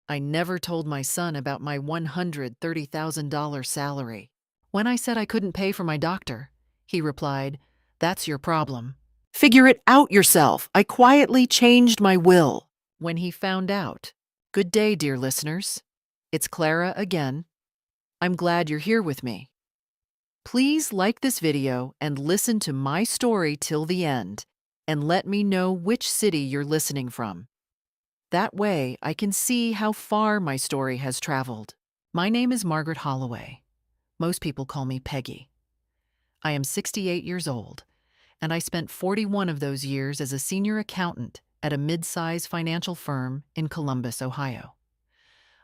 I never told my son about my $130,000 salary. When I said I couldn't pay for my doctor, he replied, "That's your problem. Figure it out yourself. I quietly changed my will." When he found out. Good day, dear listeners. It's Clara again. I'm glad you're here with me. Please like this video and listen to my story till the end, and let me know which city you're listening from. That way, I can see how far my story has traveled. My name is Margaret Holloway. Most people call me Peggy. I am 68 years old, and I spent 41 of those years as a senior accountant at a mid-size financial firm in Columbus, Ohio.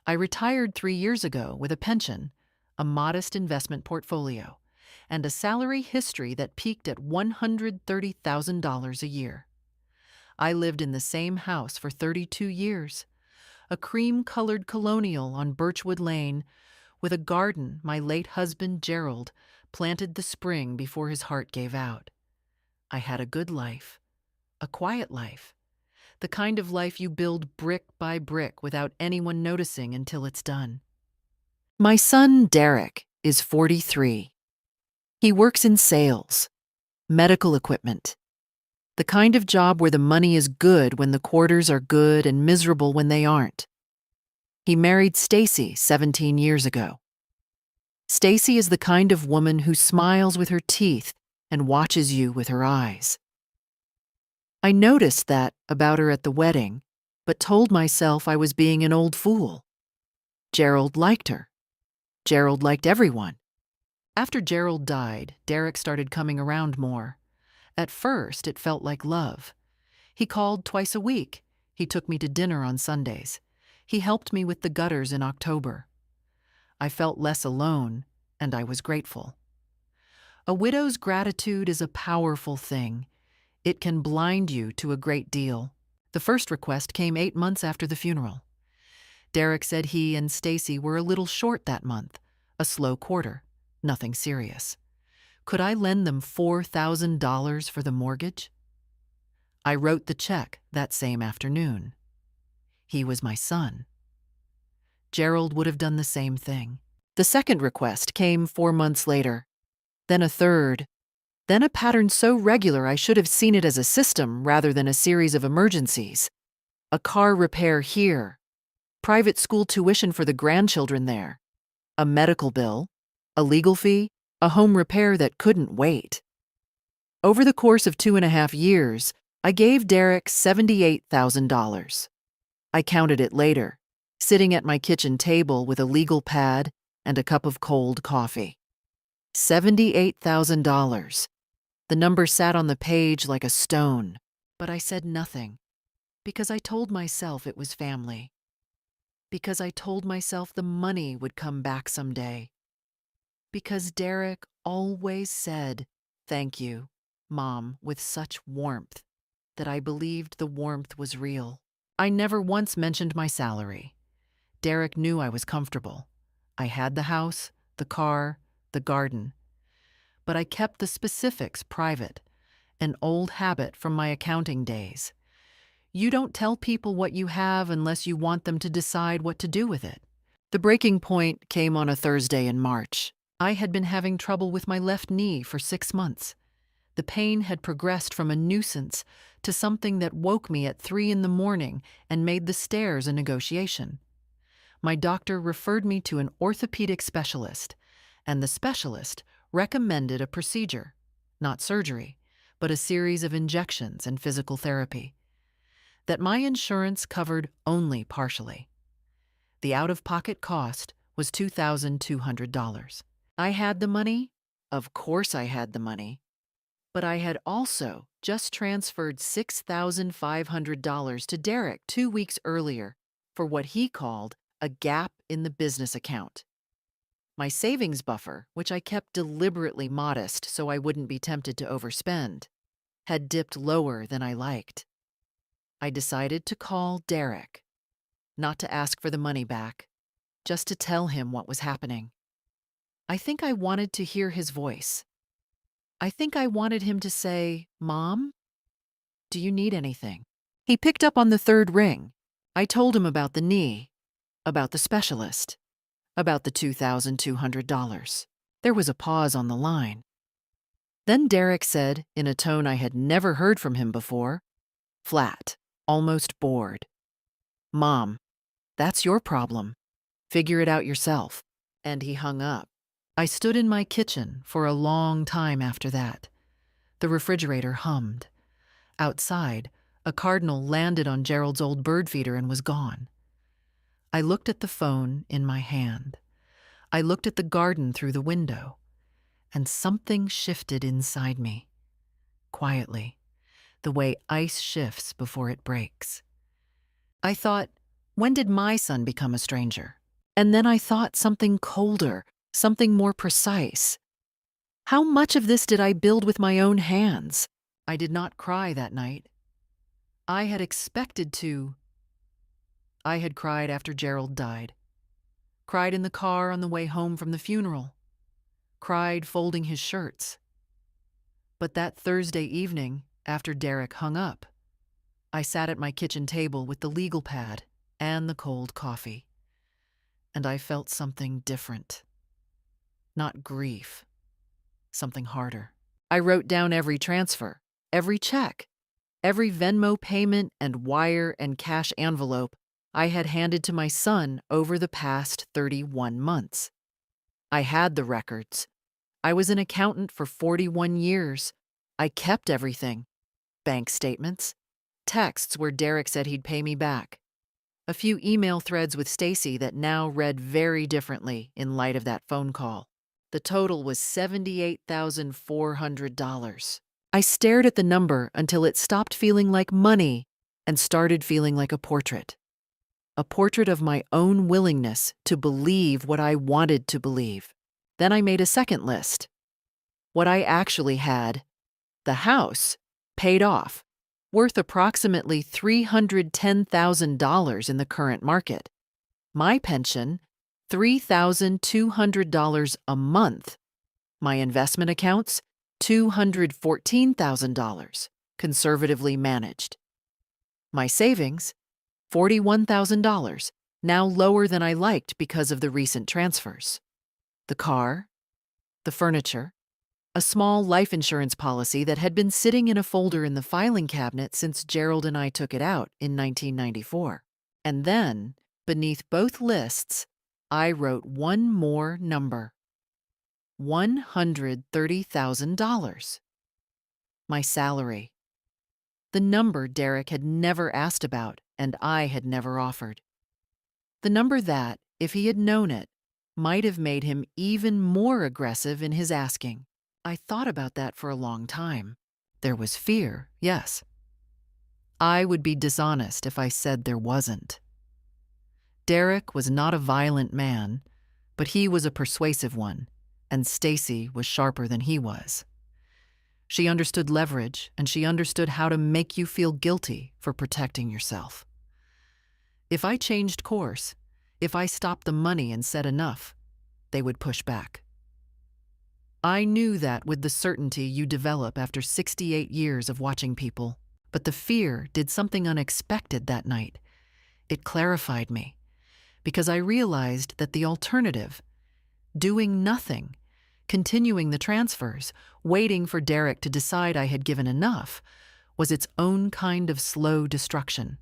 I retired 3 years ago with a pension, a modest investment portfolio, and a salary history that peaked at $130,000 a year. I lived in the same house for 32 years, a cream-colored colonial on Birchwood Lane, with a garden my late husband Gerald planted the spring before his heart gave out. I had a good life, a quiet life, the kind of life you build brick by brick without anyone noticing until it's done. My son Derek is 43. He works in sales, medical equipment, the kind of job where the money is good when the quarters are good and miserable when they aren't. He married Stacy 17 years ago. Stacy is the kind of woman who smiles with her teeth and watches you with her eyes. I noticed that about her at the wedding, but told myself I was being an old fool. Gerald liked her. Gerald liked everyone. After Gerald died, Derek started coming around more. At first, it felt like love. He called twice a week. He took me to dinner on Sundays. He helped me with the gutters in October. I felt less alone, and I was grateful. A widow's gratitude is a powerful thing. It can blind you to a great deal. The first request came 8 months after the funeral. Derek said he and Stacy were a little short that month, a slow quarter, nothing serious. Could I lend them $4,000 for the mortgage? I wrote the check that same afternoon. He was my son. Gerald would have done the same thing. The second request came 4 months later, then a third, then a pattern so regular I should have seen it as a system rather than a series of emergencies. A car repair here, private school tuition for the grandchildren there, a medical bill, a legal fee, a home repair that couldn't wait. Over the course of 2.5 years, I gave Derek $78,000. I counted it later, sitting at my kitchen table with a legal pad and a cup of cold coffee. $78,000. The number sat on the page like a stone, but I said nothing, because I told myself it was family. Because I told myself the money would come back someday. Because Derek always said, "Thank you, Mom," with such warmth that I believed the warmth was real. I never once mentioned my salary. Derek knew I was comfortable. I had the house, the car, the garden. But I kept the specifics private, an old habit from my accounting days. You don't tell people what you have unless you want them to decide what to do with it. The breaking point came on a Thursday in March. I had been having trouble with my left knee for 6 months. The pain had progressed from a nuisance to something that woke me at 3 in the morning and made the stairs a negotiation. My doctor referred me to an orthopedic specialist, and the specialist recommended a procedure, not surgery, but a series of injections and physical therapy, that my insurance covered only partially. The out-of-pocket cost was $2,200. I had the money. Of course I had the money. But I had also just transferred $6,500 to Derek 2 weeks earlier for what he called a gap in the business account. My savings buffer, which I kept deliberately modest so I wouldn't be tempted to overspend, had dipped lower than I liked. I decided to call Derek, not to ask for the money back, just to tell him what was happening. I think I wanted to hear his voice. I think I wanted him to say, "Mom, do you need anything?" He picked up on the third ring. I told him about the knee. about the specialist, about the $2,200. There was a pause on the line. Then Derek said, in a tone I had never heard from him before, flat, almost bored, "Mom, that's your problem. Figure it out yourself." And he hung up. I stood in my kitchen for a long time after that. The refrigerator hummed. Outside, a cardinal landed on Gerald's old bird feeder and was gone. I looked at the phone in my hand. I looked at the garden through the window, and something shifted inside me. Quietly, the way ice shifts before it breaks. I thought, when did my son become a stranger? And then I thought something colder, something more precise. How much of this did I build with my own hands? I did not cry that night. I had expected to. I had cried after Gerald died. Cried in the car on the way home from the funeral. Cried folding his shirts. But that Thursday evening, after Derek hung up, I sat at my kitchen table with the legal pad and the cold coffee. And I felt something different. Not grief. Something harder. I wrote down every transfer, every check, every Venmo payment and wire and cash envelope I had handed to my son over the past 31 months. I had the records. I was an accountant for 41 years. I kept everything. Bank statements, texts where Derek said he'd pay me back, a few email threads with Stacy that now read very differently in light of that phone call. The total was $78,400. I stared at the number until it stopped feeling like money and started feeling like a portrait. A portrait of my own willingness to believe what I wanted to believe. Then I made a second list. What I actually had, the house, paid off, worth approximately $310,000 in the current market. My pension, $3,200 a month. My investment accounts, $214,000, conservatively managed. My savings, $41,000, now lower than I liked because of the recent transfers. The car, the furniture, a small life insurance policy that had been sitting in a folder in the filing cabinet since Gerald and I took it out in 1994. And then, beneath both lists, I wrote one more number. $130,000. My salary. The number Derek had never asked about and I had never offered. The number that, if he had known it, might have made him even more aggressive in his asking. I thought about that for a long time. There was fear, yes. I would be dishonest if I said there wasn't. Derek was not a violent man, but he was a persuasive one, and Stacy was sharper than he was. She understood leverage, and she understood how to make you feel guilty for protecting yourself. If I changed course, if I stopped the money and said enough, they would push back. I knew that with the certainty you develop after 68 years of watching people, but the fear did something unexpected that night. It clarified me, because I realized that the alternative, doing nothing, continuing the transfers, waiting for Derek to decide I had given enough, was its own kind of slow destruction.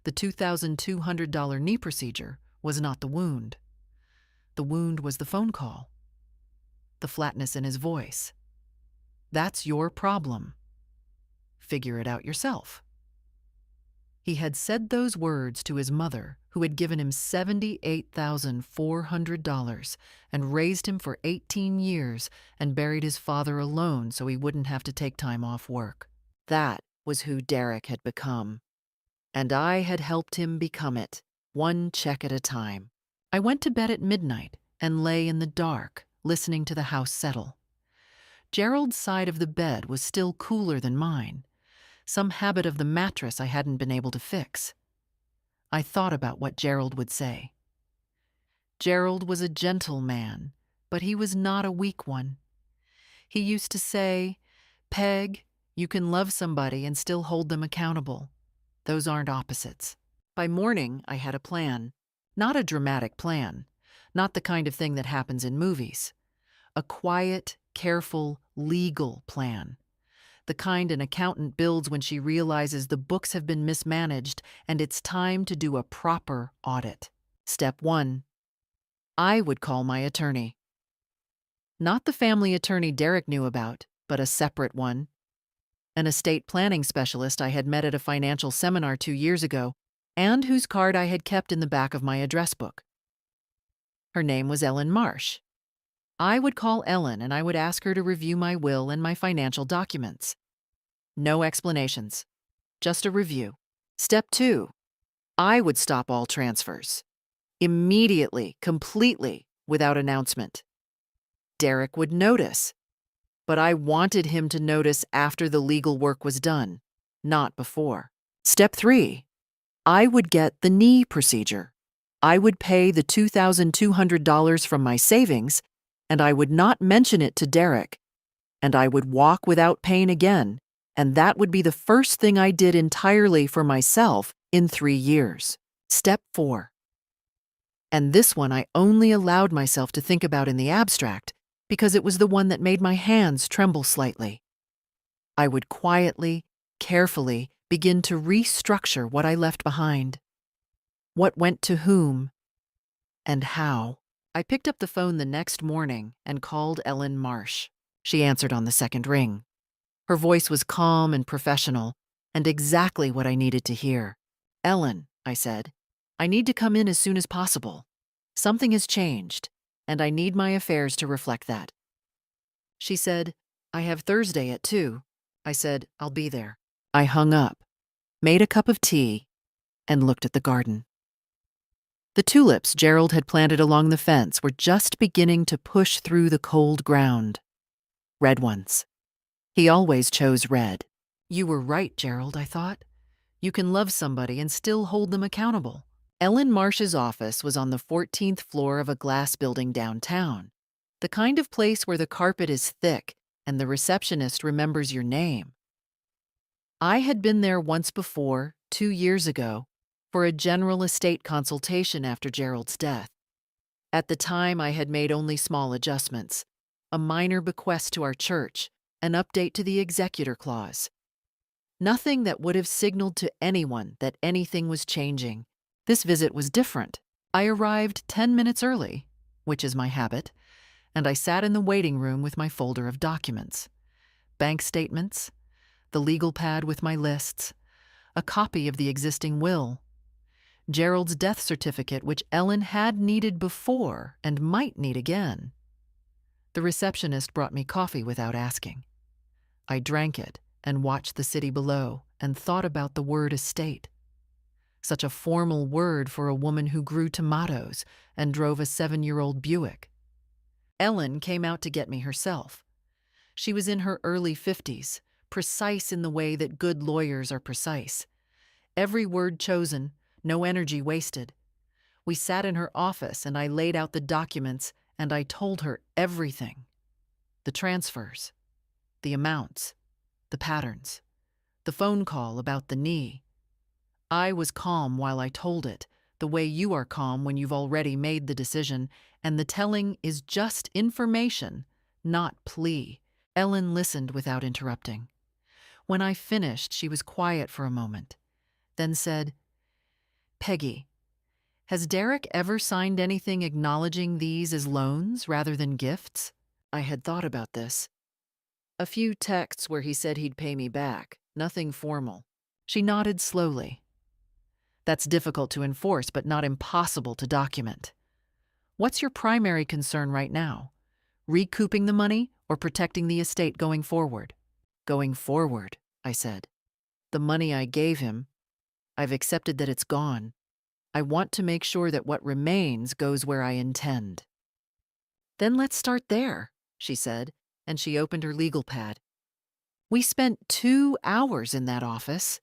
The $2,200 knee procedure was not the wound. The wound was the phone call. The flatness in his voice. That's your problem. Figure it out yourself. He had said those words to his mother, who had given him $78,400 and raised him for 18 years and buried his father alone so he wouldn't have to take time off work. That was who Derek had become. And I had helped him become it, one check at a time. I went to bed at midnight and lay in the dark, listening to the house settle. Gerald's side of the bed was still cooler than mine, some habit of the mattress I hadn't been able to fix. I thought about what Gerald would say. Gerald was a gentle man, but he was not a weak one. He used to say, "Peg, you can love somebody and still hold them accountable. Those aren't opposites." By morning, I had a plan. Not a dramatic plan, not the kind of thing that happens in movies. A quiet, careful, legal plan. The kind an accountant builds when she realizes the books have been mismanaged and it's time to do a proper audit. Step 1. I would call my attorney. Not the family attorney Derek knew about, but a separate one. An estate planning specialist I had met at a financial seminar 2 years ago, and whose card I had kept in the back of my address book. Her name was Ellen Marsh. I would call Ellen and I would ask her to review my will and my financial documents. No explanations, just a review. Step 2. I would stop all transfers. Immediately, completely, without announcement. Derek would notice, but I wanted him to notice after the legal work was done, not before. Step 3. I would get the knee procedure. I would pay the $2,200 from my savings, and I would not mention it to Derek, and I would walk without pain again, and that would be the first thing I did entirely for myself in 3 years. Step 4. And this one I only allowed myself to think about in the abstract because it was the one that made my hands tremble slightly. I would quietly, carefully begin to restructure what I left behind. What went to whom, and how. I picked up the phone the next morning and called Ellen Marsh. She answered on the second ring. Her voice was calm and professional, and exactly what I needed to hear. Ellen, I said, I need to come in as soon as possible. Something has changed, and I need my affairs to reflect that. She said, I have Thursday at 2. I said, I'll be there. I hung up, made a cup of tea, and looked at the garden. The tulips Gerald had planted along the fence were just beginning to push through the cold ground. Red ones. He always chose red. You were right, Gerald, I thought. You can love somebody and still hold them accountable. Ellen Marsh's office was on the 14th floor of a glass building downtown, the kind of place where the carpet is thick and the receptionist remembers your name. I had been there once before, 2 years ago, for a general estate consultation after Gerald's death. At the time, I had made only small adjustments, a minor bequest to our church, an update to the executor clause. Nothing that would have signaled to anyone that anything was changing. This visit was different. I arrived 10 minutes early, which is my habit, and I sat in the waiting room with my folder of documents. Bank statements, the legal pad with my lists, a copy of the existing will, Gerald's death certificate, which Ellen had needed before and might need again. The receptionist brought me coffee without asking. I drank it and watched the city below and thought about the word estate. Such a formal word for a woman who grew tomatoes and drove a 7-year-old Buick. Ellen came out to get me herself. She was in her early 50s, precise in the way that good lawyers are precise. Every word chosen, no energy wasted. We sat in her office and I laid out the documents and I told her everything. The transfers, the amounts, the patterns, the phone call about the knee. I was calm while I told it, the way you are calm when you've already made the decision, and the telling is just information, not plea. Ellen listened without interrupting. When I finished, she was quiet for a moment, then said, Peggy, has Derek ever signed anything acknowledging these as loans rather than gifts? I had thought about this. A few texts where he said he'd pay me back, nothing formal. She nodded slowly. That's difficult to enforce, but not impossible to document. What's your primary concern right now? Recouping the money or protecting the estate going forward? Going forward, I said. The money I gave him, I've accepted that it's gone. I want to make sure that what remains goes where I intend. Then let's start there, she said, and she opened her legal pad. We spent 2 hours in that office.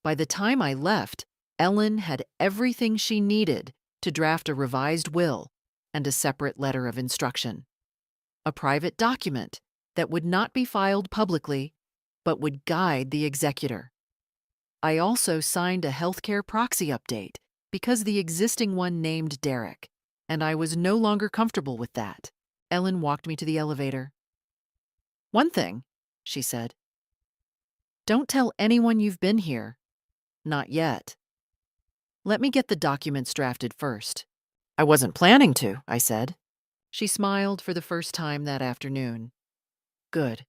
By the time I left, Ellen had everything she needed to draft a revised will and a separate letter of instruction. A private document that would not be filed publicly, but would guide the executor. I also signed a healthcare proxy update Because the existing one named Derek, and I was no longer comfortable with that. Ellen walked me to the elevator. "One thing," she said. "Don't tell anyone you've been here. Not yet. Let me get the documents drafted first." "I wasn't planning to," I said. She smiled for the first time that afternoon. "Good.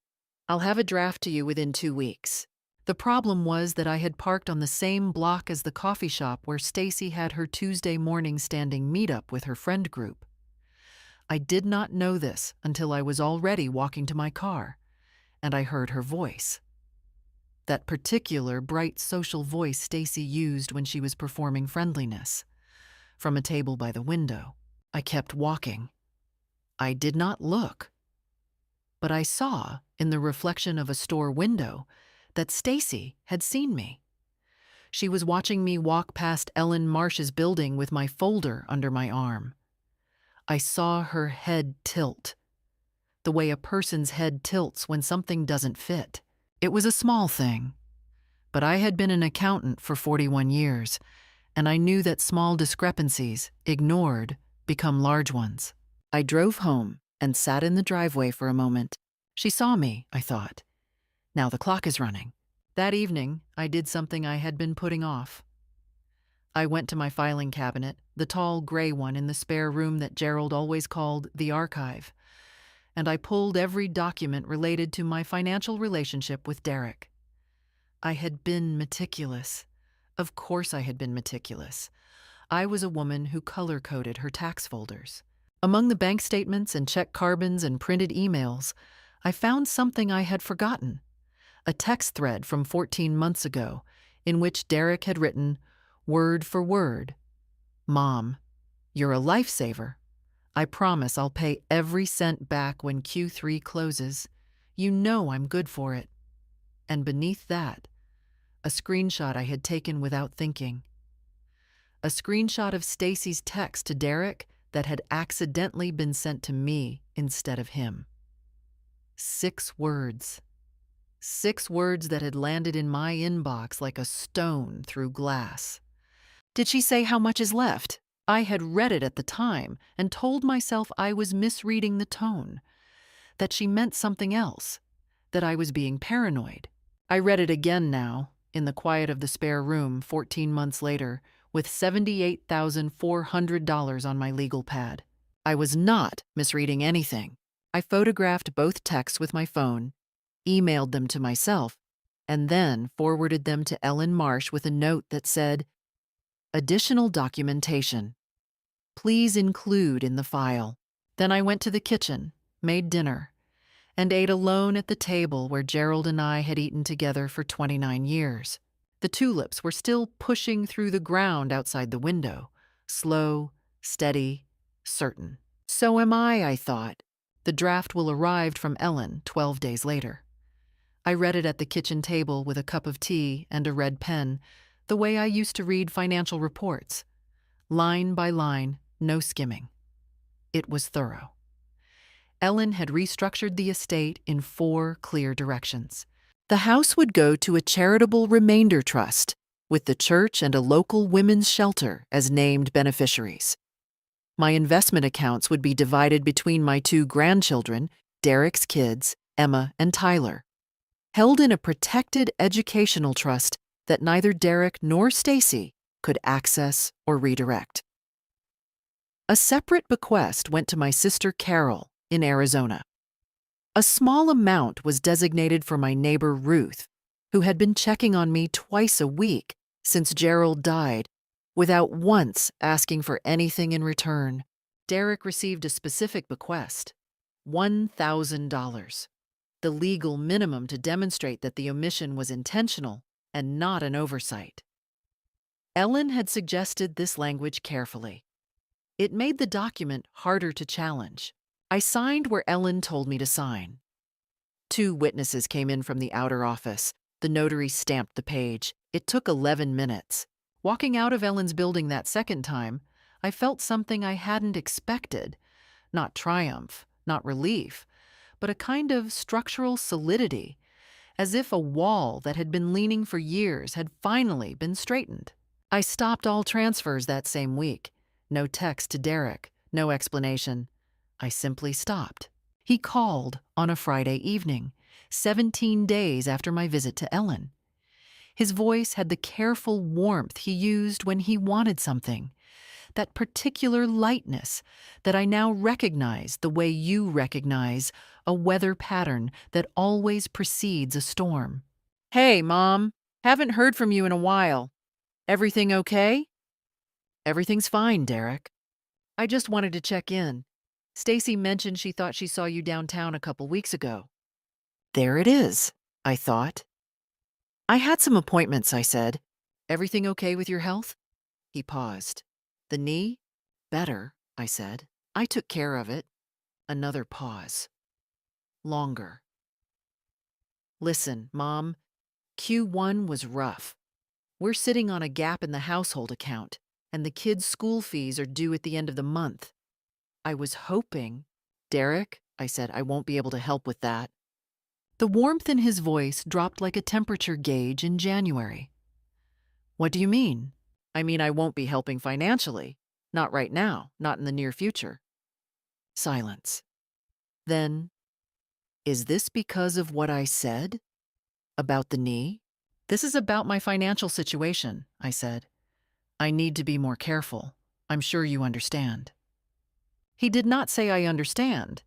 I'll have a draft to you within 2 weeks." The problem was that I had parked on the same block as the coffee shop where Stacy had her Tuesday morning standing meetup with her friend group. I did not know this until I was already walking to my car, and I heard her voice. That particular bright social voice Stacy used when she was performing friendliness. From a table by the window. I kept walking. I did not look. But I saw, in the reflection of a store window, that Stacy had seen me. She was watching me walk past Ellen Marsh's building with my folder under my arm. I saw her head tilt, the way a person's head tilts when something doesn't fit. It was a small thing, but I had been an accountant for 41 years, and I knew that small discrepancies, ignored, become large ones. I drove home and sat in the driveway for a moment. She saw me, I thought. Now the clock is running. That evening, I did something I had been putting off. I went to my filing cabinet, the tall gray one in the spare room that Gerald always called the archive, and I pulled every document related to my financial relationship with Derek. I had been meticulous. Of course I had been meticulous. I was a woman who color-coded her tax folders. Among the bank statements and check carbons and printed emails, I found something I had forgotten. A text thread from 14 months ago in which Derek had written, word for word, "Mom, you're a lifesaver. I promise I'll pay every cent back when Q3 closes. You know I'm good for it." And beneath that, a screenshot I had taken without thinking. A screenshot of Stacy's text to Derek that had accidentally been sent to me instead of him. 6 words. 6 words that had landed in my inbox like a stone through glass. Did she say how much is left? I had read it at the time and told myself I was misreading the tone, that she meant something else, that I was being paranoid. I read it again now, in the quiet of the spare room 14 months later, with $78,400 on my legal pad. I was not misreading anything. I photographed both texts with my phone, emailed them to myself, and then forwarded them to Ellen Marsh with a note that said, "Additional documentation. Please include in the file." Then I went to the kitchen, made dinner, and ate alone at the table where Gerald and I had eaten together for 29 years. The tulips were still pushing through the ground outside the window, slow, steady, certain. So am I thought. The draft will arrive from Ellen 12 days later. I read it at the kitchen table with a cup of tea and a red pen, the way I used to read financial reports. Line by line, no skimming. It was thorough. Ellen had restructured the estate in 4 clear directions. The house would go to a charitable remainder trust, with the church and a local women's shelter as named beneficiaries. My investment accounts would be divided between my 2 grandchildren, Derek's kids, Emma and Tyler, held in a protected educational trust that neither Derek nor Stacy could access or redirect. A separate bequest went to my sister Carol in Arizona. A small amount was designated for my neighbor Ruth, who had been checking on me twice a week since Gerald died, without once asking for anything in return. Derek received a specific bequest, $1,000. The legal minimum to demonstrate that the omission was intentional and not an oversight. Ellen had suggested this language carefully. It made the document harder to challenge. I signed where Ellen told me to sign. 2 witnesses came in from the outer office. The notary stamped the page. It took 11 minutes. Walking out of Ellen's building that second time, I felt something I hadn't expected. Not triumph, not relief, but a kind of structural solidity, as if a wall that had been leaning for years had finally been straightened. I stopped all transfers that same week. No text to Derek, no explanation. I simply stopped. He called on a Friday evening, 17 days after my visit to Ellen. His voice had the careful warmth he used when he wanted something, that particular lightness that I now recognize the way you recognize a weather pattern that always precedes a storm. "Hey, Mom, haven't heard from you in a while. Everything okay?" "Everything's fine, Derek. I just wanted to check in. Stacy mentioned she thought she saw you downtown a couple weeks ago." "There it is," I thought. "I had some appointments," I said. "Everything okay with your health?" He paused. "The knee? Better," I said. "I took care of it." Another pause. Longer. "Listen, Mom, Q1 was rough. We're sitting on a gap in the household account, and the kids' school fees are due at the end of the month. I was hoping—" "Derek," I said, "I won't be able to help with that." The warmth in his voice dropped like a temperature gauge in January. "What do you mean?" "I mean I won't be helping financially. Not right now, not in the near future." Silence. Then, "Is this because of what I said? About the knee?" "This is about my financial situation," I said. "I need to be more careful. I'm sure you understand." He did not say I understand.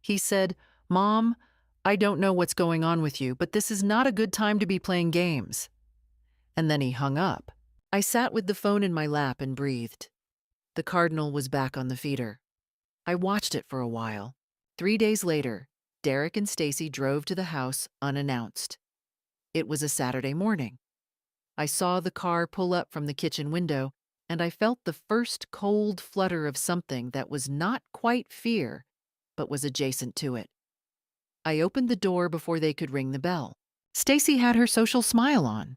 He said, "Mom, I don't know what's going on with you, but this is not a good time to be playing games." And then he hung up. I sat with the phone in my lap and breathed. The cardinal was back on the feeder. I watched it for a while. 3 days later, Derek and Stacy drove to the house unannounced. It was a Saturday morning. I saw the car pull up from the kitchen window, and I felt the first cold flutter of something that was not quite fear, but was adjacent to it. I opened the door before they could ring the bell. Stacy had her social smile on.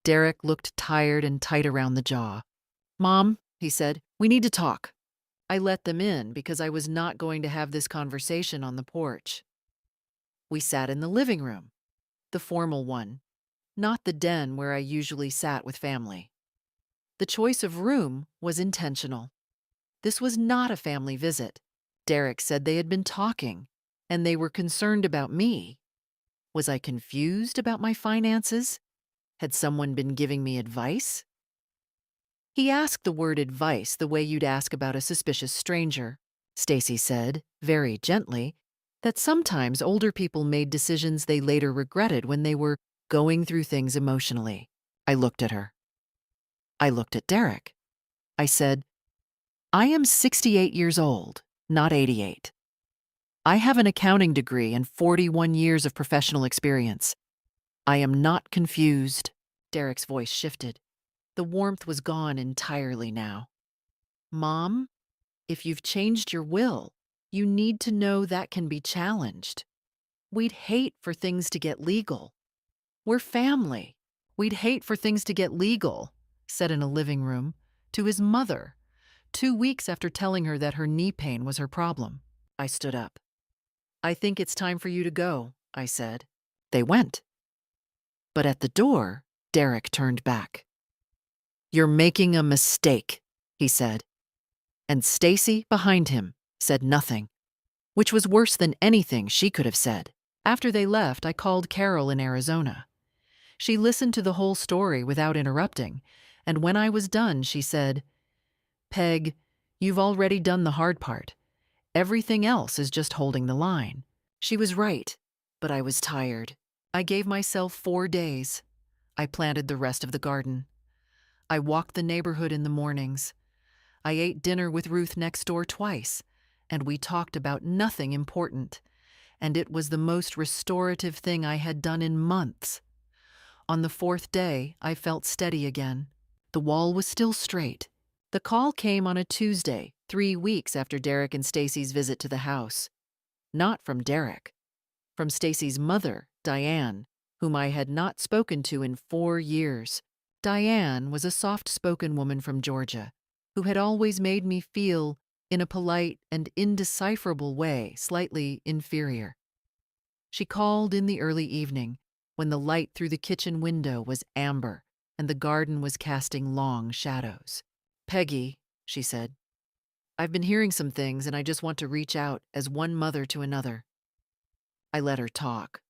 Derek looked tired and tight around the jaw. "Mom," he said, "we need to talk." I let them in because I was not going to have this conversation on the porch. We sat in the living room, the formal one, not the den where I usually sat with family. The choice of room was intentional. This was not a family visit. Derek said they had been talking, and they were concerned about me. Was I confused about my finances? Had someone been giving me advice? He asked the word advice the way you'd ask about a suspicious stranger. Stacy said, very gently, that sometimes older people made decisions they later regretted when they were going through things emotionally. I looked at her. I looked at Derek. I said, "I am 68 years old, not 88. I have an accounting degree and 41 years of professional experience. I am not confused." Derek's voice shifted. The warmth was gone entirely now. "Mom, if you've changed your will, you need to know that can be challenged. We'd hate for things to get legal. We're family. We'd hate for things to get legal," said in a living room, to his mother, 2 weeks after telling her that her knee pain was her problem. I stood up. "I think it's time for you to go," I said. They went. But at the door, Derek turned back. "You're making a mistake," he said. And Stacy, behind him, said nothing, which was worse than anything she could have said. After they left, I called Carol in Arizona. She listened to the whole story without interrupting, and when I was done, she said, "Peg, you've already done the hard part. Everything else is just holding the line." She was right, but I was tired. I gave myself 4 days. I planted the rest of the garden. I walked the neighborhood in the mornings. I ate dinner with Ruth next door twice, and we talked about nothing important, and it was the most restorative thing I had done in months. On the 4th day, I felt steady again. The wall was still straight. The call came on a Tuesday, 3 weeks after Derek and Stacy's visit to the house. Not from Derek. From Stacy's mother, Diane, whom I had not spoken to in 4 years. Diane was a soft-spoken woman from Georgia, who had always made me feel, in a polite and indecipherable way, slightly inferior. She called in the early evening, when the light through the kitchen window was amber and the garden was casting long shadows. "Peggy," she said, "I've been hearing some things and I just want to reach out as one mother to another." I let her talk.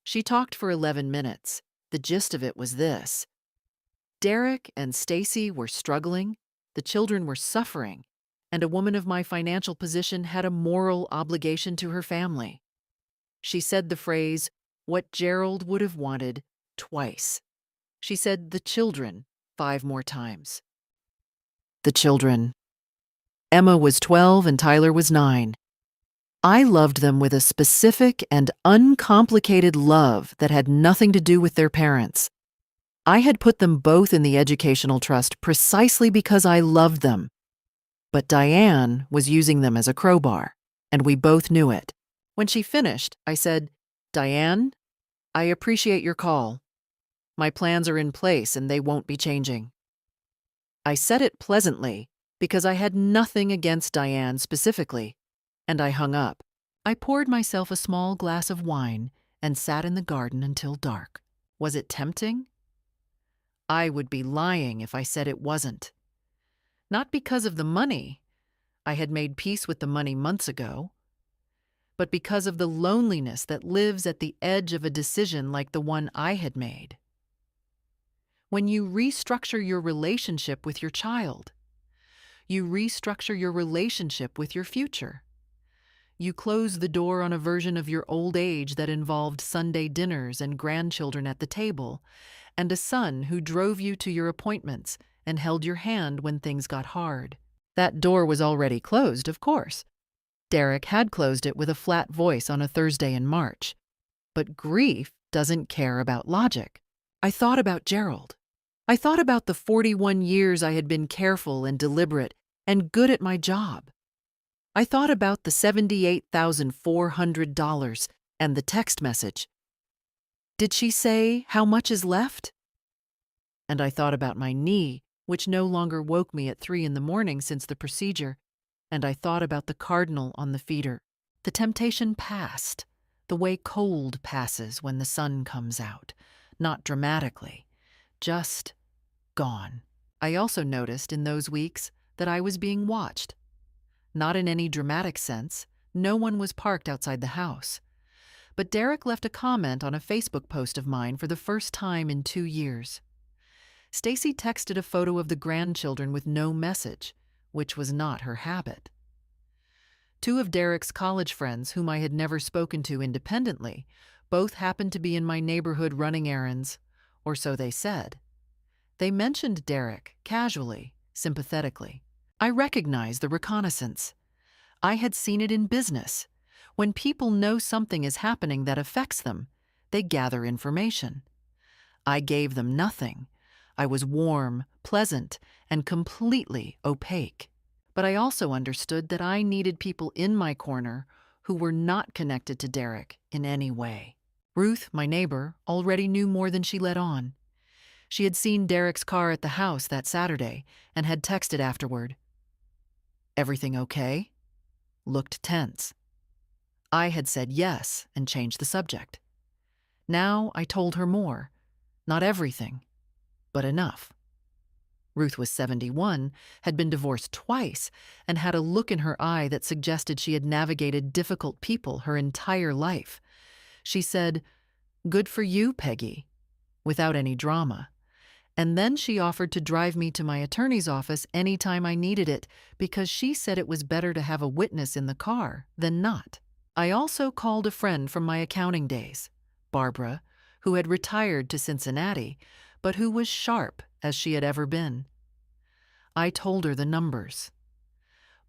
She talked for 11 minutes. The gist of it was this: Derek and Stacy were struggling, the children were suffering, and a woman of my financial position had a moral obligation to her family. She said the phrase, "what Gerald would have wanted," twice. She said "the children" 5 more times. The children. Emma was 12 and Tyler was 9. I loved them with a specific and uncomplicated love that had nothing to do with their parents. I had put them both in the educational trust precisely because I loved them. But Diane was using them as a crowbar, and we both knew it. When she finished, I said, "Diane, I appreciate your call. My plans are in place and they won't be changing." I said it pleasantly because I had nothing against Diane specifically, and I hung up. I poured myself a small glass of wine and sat in the garden until dark. Was it tempting? I would be lying if I said it wasn't. Not because of the money. I had made peace with the money months ago. But because of the loneliness that lives at the edge of a decision like the one I had made. When you restructure your relationship with your child, you restructure your relationship with your future. You close the door on a version of your old age that involved Sunday dinners and grandchildren at the table, and a son who drove you to your appointments and held your hand when things got hard. That door was already closed, of course. Derek had closed it with a flat voice on a Thursday in March. But grief doesn't care about logic. I thought about Gerald. I thought about the 41 years I had been careful and deliberate and good at my job. I thought about the $78,400 and the text message. Did she say how much is left? And I thought about my knee, which no longer woke me at 3 in the morning since the procedure, and I thought about the cardinal on the feeder. The temptation passed, the way cold passes when the sun comes out, not dramatically, just gone. I also noticed in those weeks that I was being watched. Not in any dramatic sense. No one was parked outside the house. But Derek left a comment on a Facebook post of mine for the first time in 2 years. Stacy texted a photo of the grandchildren with no message, which was not her habit. 2 of Derek's college friends, whom I had never spoken to independently, both happened to be in my neighborhood running errands, or so they said. They mentioned Derek, casually, sympathetically. I recognized the reconnaissance. I had seen it in business. When people know something is happening that affects them, they gather information. I gave them nothing. I was warm, pleasant, and completely opaque. But I also understood that I needed people in my corner who were not connected to Derek in any way. Ruth, my neighbor, already knew more than she let on. She had seen Derek's car at the house that Saturday and had texted afterward. "Everything okay?" Looked tense. I had said yes and changed the subject. Now I told her more. Not everything, but enough. Ruth was 71, had been divorced twice, and had a look in her eye that suggested she had navigated difficult people her entire life. She said, "Good for you, Peggy," without any drama. And then she offered to drive me to my attorney's office any time I needed it because she said it was better to have a witness in the car than not. I also called a friend from my accounting days, Barbara, who had retired to Cincinnati, but who was sharp as she had ever been. I told her the numbers.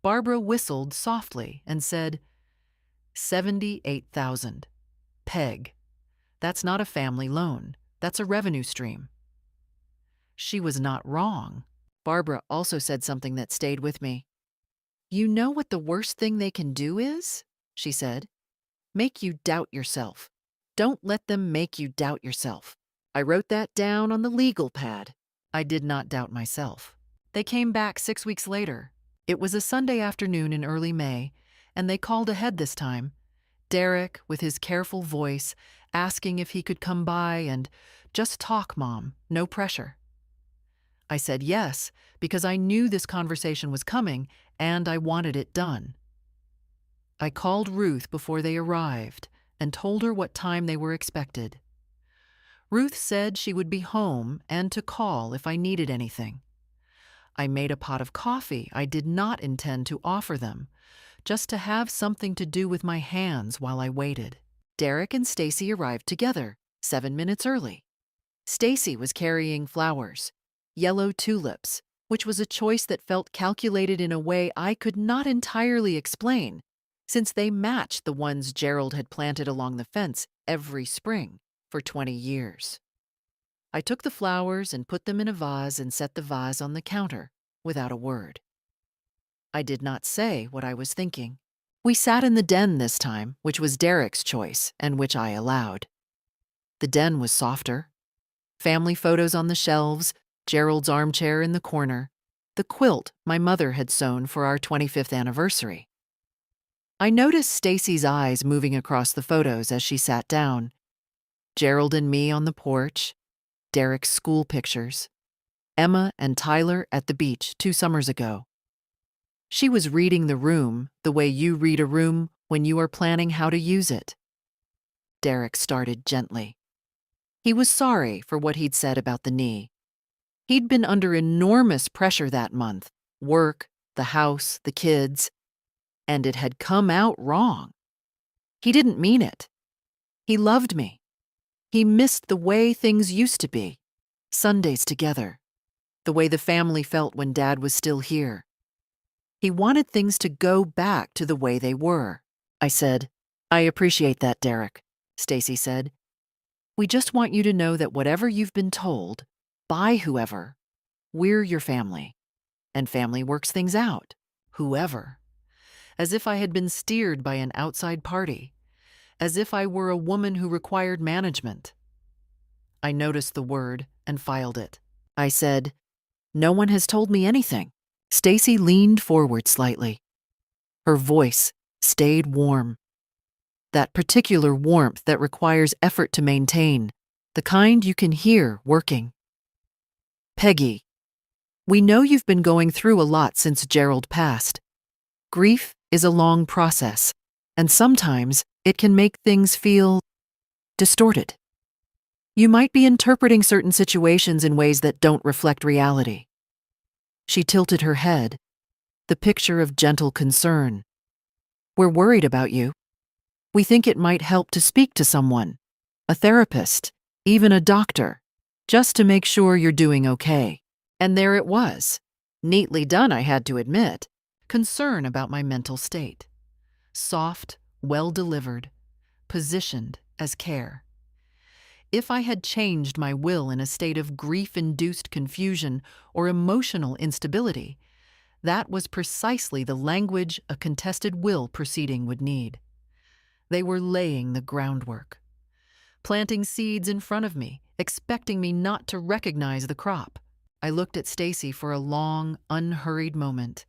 Barbara whistled softly and said, "78,000. Peg. That's not a family loan. That's a revenue stream." She was not wrong. Barbara also said something that stayed with me. "You know what the worst thing they can do is?" she said. "Make you doubt yourself. Don't let them make you doubt yourself." I wrote that down on the legal pad. I did not doubt myself. They came back 6 weeks later. It was a Sunday afternoon in early May, and they called ahead this time. Derek, with his careful voice, asking if he could come by and, "Just talk, Mom, no pressure." I said yes, because I knew this conversation was coming and I wanted it done. I called Ruth before they arrived and told her what time they were expected. Ruth said she would be home and to call if I needed anything. I made a pot of coffee I did not intend to offer them, just to have something to do with my hands while I waited. Derek and Stacy arrived together, 7 minutes early. Stacy was carrying flowers, yellow tulips, which was a choice that felt calculated in a way I could not entirely explain, since they matched the ones Gerald had planted along the fence every spring for 20 years. I took the flowers and put them in a vase and set the vase on the counter without a word. I did not say what I was thinking. We sat in the den this time, which was Derek's choice and which I allowed. The den was softer. Family photos on the shelves, Gerald's armchair in the corner, the quilt my mother had sewn for our 25th anniversary. I noticed Stacy's eyes moving across the photos as she sat down. Gerald and me on the porch, Derek's school pictures, Emma and Tyler at the beach 2 summers ago. She was reading the room the way you read a room when you are planning how to use it. Derek started gently. He was sorry for what he'd said about the knee. He'd been under enormous pressure that month, work, the house, the kids, and it had come out wrong. He didn't mean it. He loved me. He missed the way things used to be, Sundays together, the way the family felt when Dad was still here. He wanted things to go back to the way they were. I said, "I appreciate that, Derek," Stacy said. "We just want you to know that whatever you've been told, by whoever, we're your family. And family works things out. Whoever." As if I had been steered by an outside party. As if I were a woman who required management. I noticed the word and filed it. I said, "No one has told me anything." Stacy leaned forward slightly. Her voice stayed warm. That particular warmth that requires effort to maintain, the kind you can hear working. "Peggy, we know you've been going through a lot since Gerald passed. Grief is a long process, and sometimes it can make things feel distorted. You might be interpreting certain situations in ways that don't reflect reality." She tilted her head, the picture of gentle concern. "We're worried about you. We think it might help to speak to someone, a therapist, even a doctor, just to make sure you're doing okay." And there it was. Neatly done, I had to admit. Concern about my mental state. Soft, well-delivered, positioned as care. If I had changed my will in a state of grief-induced confusion or emotional instability, that was precisely the language a contested will proceeding would need. They were laying the groundwork, planting seeds in front of me, expecting me not to recognize the crop. I looked at Stacy for a long, unhurried moment.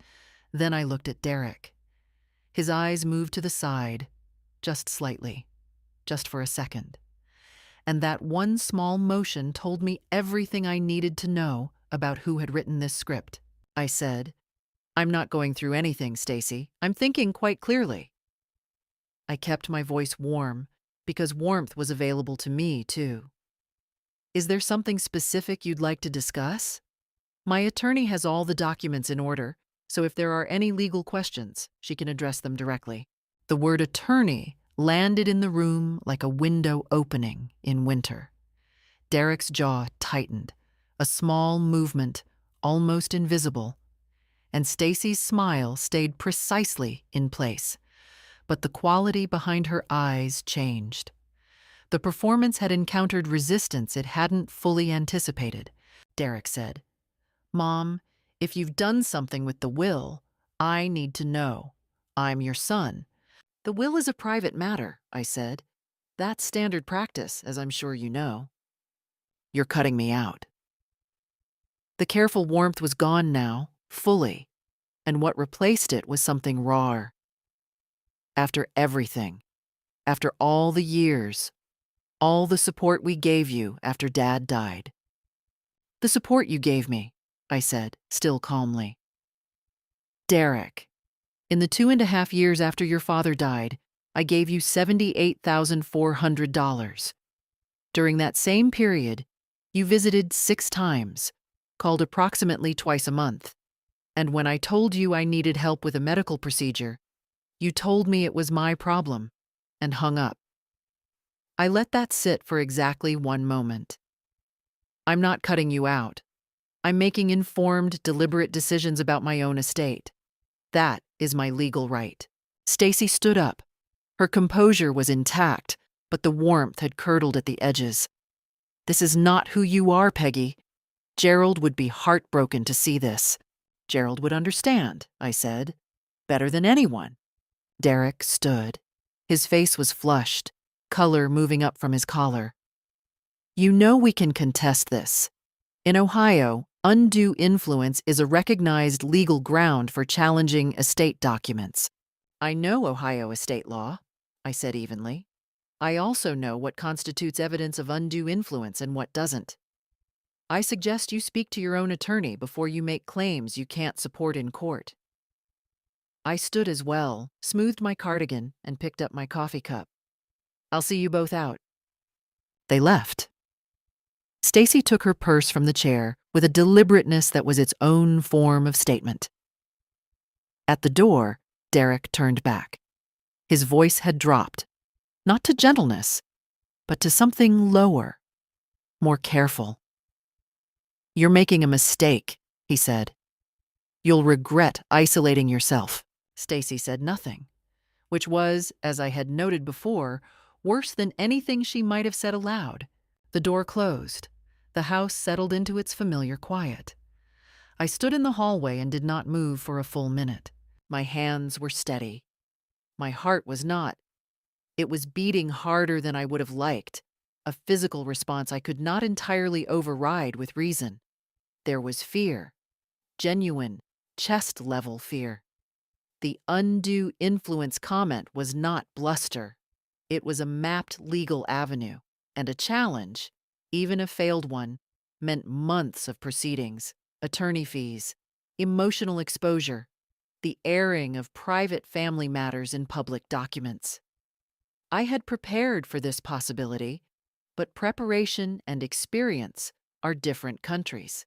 Then I looked at Derek. His eyes moved to the side, just slightly, just for a second. And that one small motion told me everything I needed to know about who had written this script. I said, "I'm not going through anything, Stacy. I'm thinking quite clearly." I kept my voice warm, because warmth was available to me, too. "Is there something specific you'd like to discuss? My attorney has all the documents in order, so if there are any legal questions, she can address them directly." The word attorney landed in the room like a window opening in winter. Derek's jaw tightened, a small movement, almost invisible, and Stacy's smile stayed precisely in place, but the quality behind her eyes changed. The performance had encountered resistance it hadn't fully anticipated. Derek said, "Mom, if you've done something with the will, I need to know. I'm your son." "The will is a private matter," I said. "That's standard practice, as I'm sure you know." "You're cutting me out." The careful warmth was gone now, fully, and what replaced it was something rawer. "After everything, after all the years, all the support we gave you after Dad died. The support you gave me, I said, still calmly. Derek, in the 2.5 years after your father died, I gave you $78,400. During that same period, you visited 6 times, called approximately twice a month, and when I told you I needed help with a medical procedure, you told me it was my problem and hung up. I let that sit for exactly 1 moment. I'm not cutting you out. I'm making informed, deliberate decisions about my own estate. That is my legal right. Stacy stood up. Her composure was intact, but the warmth had curdled at the edges. This is not who you are, Peggy. Gerald would be heartbroken to see this. Gerald would understand, I said. Better than anyone. Derek stood. His face was flushed, color moving up from his collar. You know we can contest this. In Ohio, undue influence is a recognized legal ground for challenging estate documents. I know Ohio estate law, I said evenly. I also know what constitutes evidence of undue influence and what doesn't. I suggest you speak to your own attorney before you make claims you can't support in court. I stood as well, smoothed my cardigan, and picked up my coffee cup. I'll see you both out. They left. Stacy took her purse from the chair with a deliberateness that was its own form of statement. At the door, Derek turned back. His voice had dropped, not to gentleness, but to something lower, more careful. You're making a mistake, he said. You'll regret isolating yourself. Stacy said nothing, which was, as I had noted before, worse than anything she might have said aloud. The door closed. The house settled into its familiar quiet. I stood in the hallway and did not move for a full minute. My hands were steady. My heart was not. It was beating harder than I would have liked, a physical response I could not entirely override with reason. There was fear, genuine, chest-level fear. The undue influence comment was not bluster. It was a mapped legal avenue, and a challenge, even a failed one, meant months of proceedings, attorney fees, emotional exposure, the airing of private family matters in public documents. I had prepared for this possibility, but preparation and experience are different countries.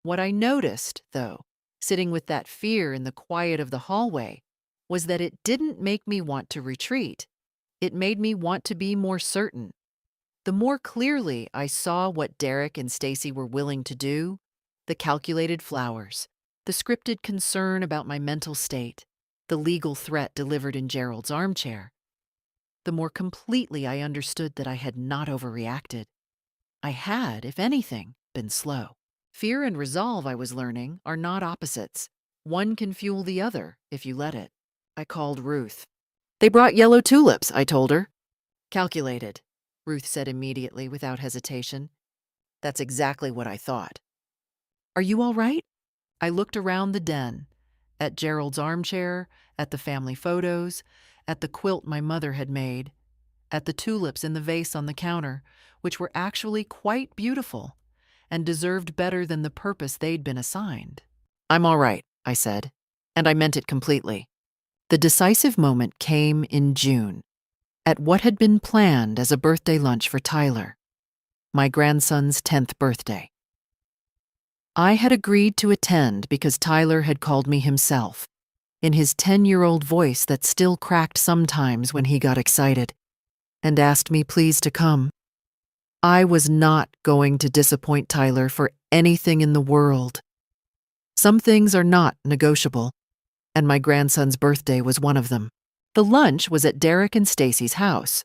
What I noticed, though, sitting with that fear in the quiet of the hallway, was that it didn't make me want to retreat. It made me want to be more certain. The more clearly I saw what Derek and Stacy were willing to do, the calculated flowers, the scripted concern about my mental state, the legal threat delivered in Gerald's armchair, the more completely I understood that I had not overreacted. I had, if anything, been slow. Fear and resolve, I was learning, are not opposites. One can fuel the other if you let it. I called Ruth. They brought yellow tulips, I told her. Calculated, Ruth said immediately without hesitation. That's exactly what I thought. Are you all right? I looked around the den, at Gerald's armchair, at the family photos, at the quilt my mother had made, at the tulips in the vase on the counter, which were actually quite beautiful and deserved better than the purpose they'd been assigned. I'm all right, I said, and I meant it completely. The decisive moment came in June, at what had been planned as a birthday lunch for Tyler, my grandson's 10th birthday. I had agreed to attend because Tyler had called me himself, in his 10-year-old voice that still cracked sometimes when he got excited, and asked me please to come. I was not going to disappoint Tyler for anything in the world. Some things are not negotiable, and my grandson's birthday was one of them. The lunch was at Derek and Stacy's house,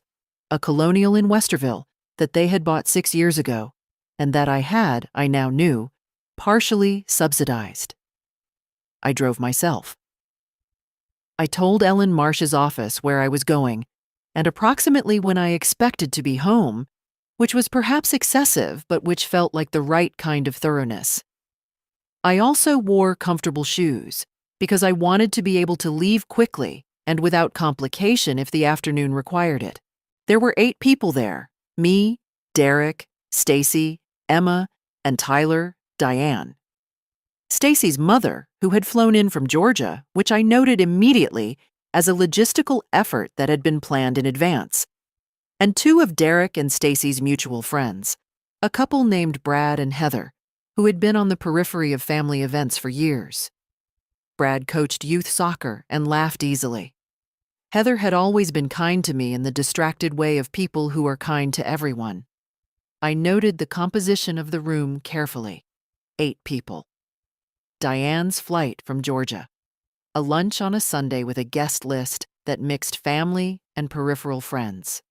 a colonial in Westerville that they had bought 6 years ago, and that I now knew, partially subsidized. I drove myself. I told Ellen Marsh's office where I was going, and approximately when I expected to be home, which was perhaps excessive, but which felt like the right kind of thoroughness. I also wore comfortable shoes, because I wanted to be able to leave quickly and without complication if the afternoon required it. There were 8 people there: me, Derek, Stacy, Emma, and Tyler, Diane. Stacy's mother, who had flown in from Georgia, which I noted immediately as a logistical effort that had been planned in advance, and two of Derek and Stacy's mutual friends, a couple named Brad and Heather, who had been on the periphery of family events for years. Brad coached youth soccer and laughed easily. Heather had always been kind to me in the distracted way of people who are kind to everyone. I noted the composition of the room carefully. 8 people. Diane's flight from Georgia. A lunch on a Sunday with a guest list that mixed family and peripheral friends.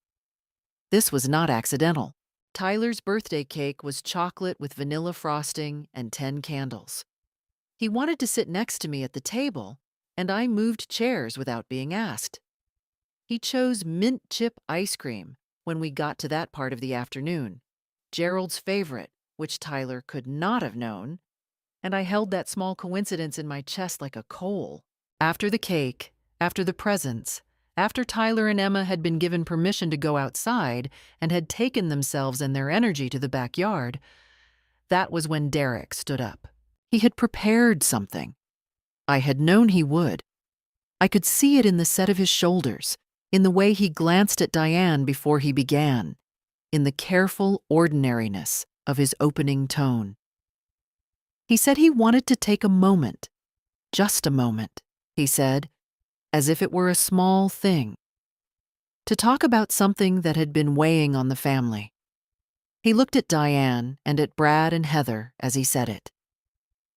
This was not accidental. Tyler's birthday cake was chocolate with vanilla frosting and 10 candles. He wanted to sit next to me at the table, and I moved chairs without being asked. He chose mint chip ice cream when we got to that part of the afternoon, Gerald's favorite, which Tyler could not have known, and I held that small coincidence in my chest like a coal. After the cake, after the presents, after Tyler and Emma had been given permission to go outside and had taken themselves and their energy to the backyard, that was when Derek stood up. He had prepared something. I had known he would. I could see it in the set of his shoulders, in the way he glanced at Diane before he began, in the careful ordinariness of his opening tone. He said he wanted to take a moment, just a moment, he said, as if it were a small thing, to talk about something that had been weighing on the family. He looked at Diane and at Brad and Heather as he said it.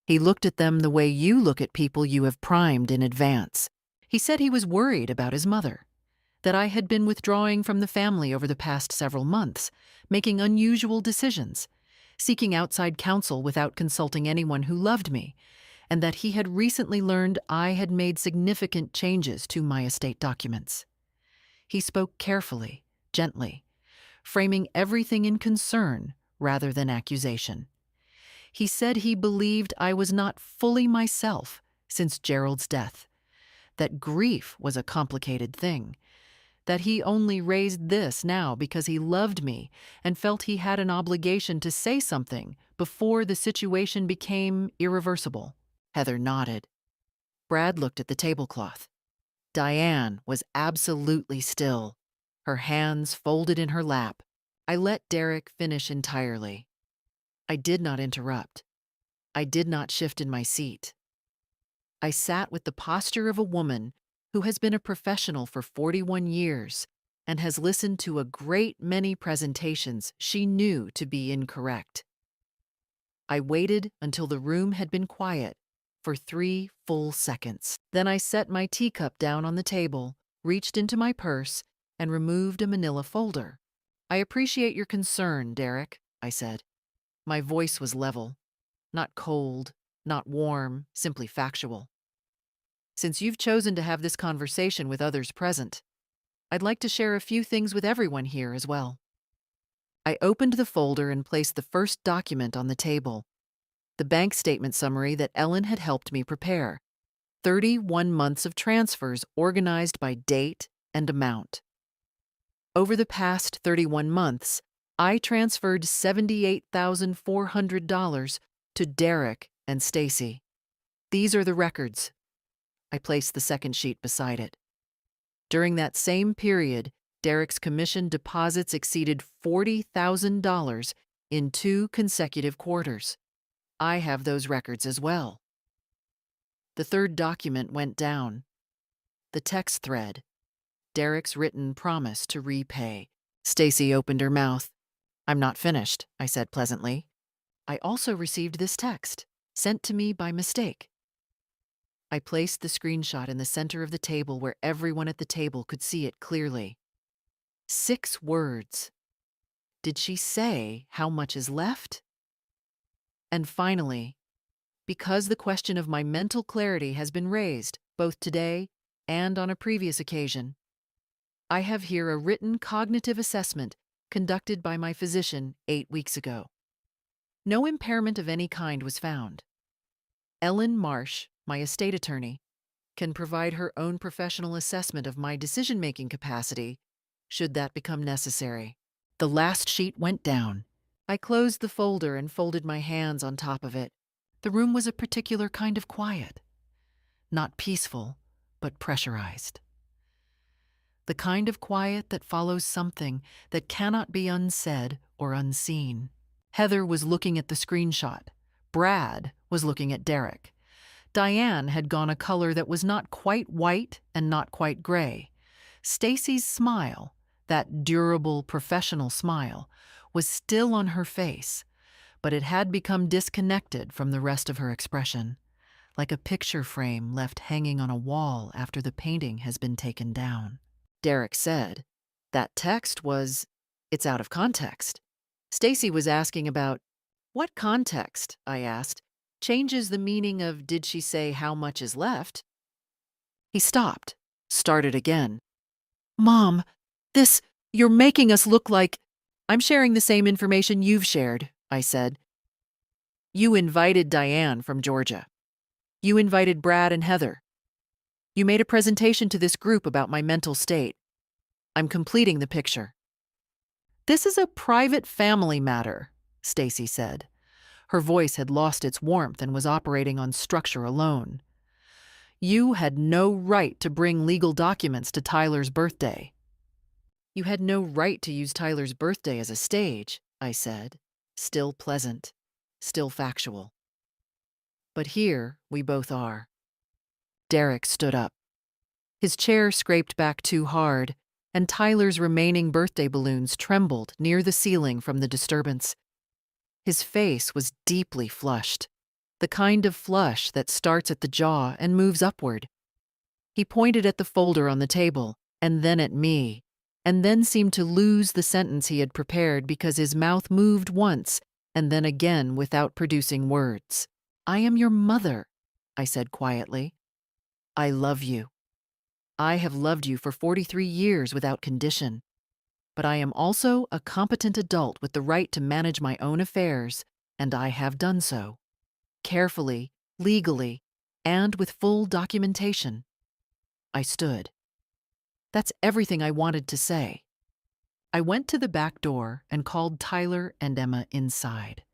He looked at them the way you look at people you have primed in advance. He said he was worried about his mother, that I had been withdrawing from the family over the past several months, making unusual decisions, seeking outside counsel without consulting anyone who loved me, and that he had recently learned I had made significant changes to my estate documents. He spoke carefully, gently, framing everything in concern rather than accusation. He said he believed I was not fully myself since Gerald's death, that grief was a complicated thing, that he only raised this now because he loved me and felt he had an obligation to say something before the situation became irreversible. Heather nodded. Brad looked at the tablecloth. Diane was absolutely still, her hands folded in her lap. I let Derek finish entirely. I did not interrupt. I did not shift in my seat. I sat with the posture of a woman who has been a professional for 41 years and has listened to a great many presentations she knew to be incorrect. I waited until the room had been quiet for 3 full seconds. Then I set my teacup down on the table, reached into my purse, and removed a manila folder. "I appreciate your concern, Derek," I said. My voice was level, not cold, not warm, simply factual. "Since you've chosen to have this conversation with others present, I'd like to share a few things with everyone here as well." I opened the folder and placed the first document on the table, the bank statement summary that Ellen had helped me prepare. 31 months of transfers organized by date and amount. Over the past 31 months, I transferred $78,400 to Derek and Stacy. These are the records. I placed the second sheet beside it. During that same period, Derek's commission deposits exceeded $40,000 in 2 consecutive quarters. I have those records as well. The third document went down. The text thread. Derek's written promise to repay. Stacy opened her mouth. "I'm not finished," I said pleasantly. "I also received this text, sent to me by mistake." I placed the screenshot in the center of the table where everyone at the table could see it clearly. 6 words. Did she say how much is left? And finally, because the question of my mental clarity has been raised both today and on a previous occasion, I have here a written cognitive assessment conducted by my physician 8 weeks ago. No impairment of any kind was found. Ellen Marsh, my estate attorney, can provide her own professional assessment of my decision-making capacity should that become necessary. The last sheet went down. I closed the folder and folded my hands on top of it. The room was a particular kind of quiet, not peaceful, but pressurized. The kind of quiet that follows something that cannot be unsaid or unseen. Heather was looking at the screenshot. Brad was looking at Derek. Diane had gone a color that was not quite white and not quite gray. Stacy's smile, that durable professional smile, was still on her face, but it had become disconnected from the rest of her expression, like a picture frame left hanging on a wall after the painting has been taken down. Derek said, "That text was, it's out of context." Stacy was asking about, "What context?" I asked. "Changes the meaning of did she say how much is left?" He stopped, started again. "Mom, you're making us look like—" "I'm sharing the same information you've shared," I said. "You invited Diane from Georgia. You invited Brad and Heather. You made a presentation to this group about my mental state. I'm completing the picture." "This is a private family matter," Stacy said. Her voice had lost its warmth and was operating on structure alone. "You had no right to bring legal documents to Tyler's birthday." "You had no right to use Tyler's birthday as a stage," I said, still pleasant, still factual. "But here we both are." Derek stood up. His chair scraped back too hard, and Tyler's remaining birthday balloons trembled near the ceiling from the disturbance. His face was deeply flushed, the kind of flush that starts at the jaw and moves upward. He pointed at the folder on the table, and then at me, and then seemed to lose the sentence he had prepared because his mouth moved once and then again without producing words. "I am your mother," I said quietly. "I love you. I have loved you for 43 years without condition. But I am also a competent adult with the right to manage my own affairs, and I have done so. Carefully, legally, and with full documentation." I stood. That's everything I wanted to say. I went to the back door and called Tyler and Emma inside.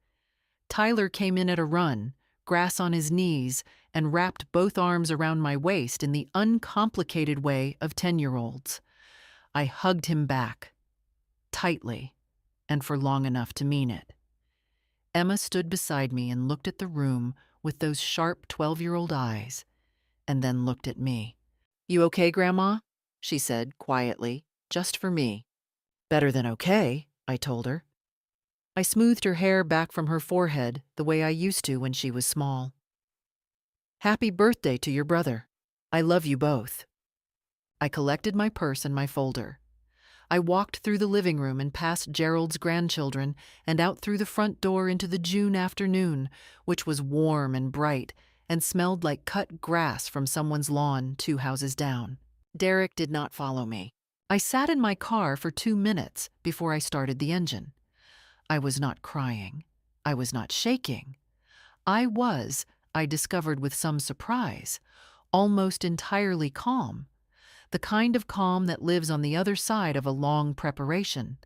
Tyler came in at a run, grass on his knees, and wrapped both arms around my waist in the uncomplicated way of 10-year-olds. I hugged him back, tightly, and for long enough to mean it. Emma stood beside me and looked at the room with those sharp 12-year-old eyes, and then looked at me. "You okay, Grandma?" she said quietly, just for me. "Better than okay," I told her. I smoothed her hair back from her forehead the way I used to when she was small. "Happy birthday to your brother. I love you both." I collected my purse and my folder. I walked through the living room and past Gerald's grandchildren and out through the front door into the June afternoon, which was warm and bright and smelled like cut grass from someone's lawn 2 houses down. Derek did not follow me. I sat in my car for 2 minutes before I started the engine. I was not crying. I was not shaking. I discovered with some surprise, almost entirely calm. The kind of calm that lives on the other side of a long preparation,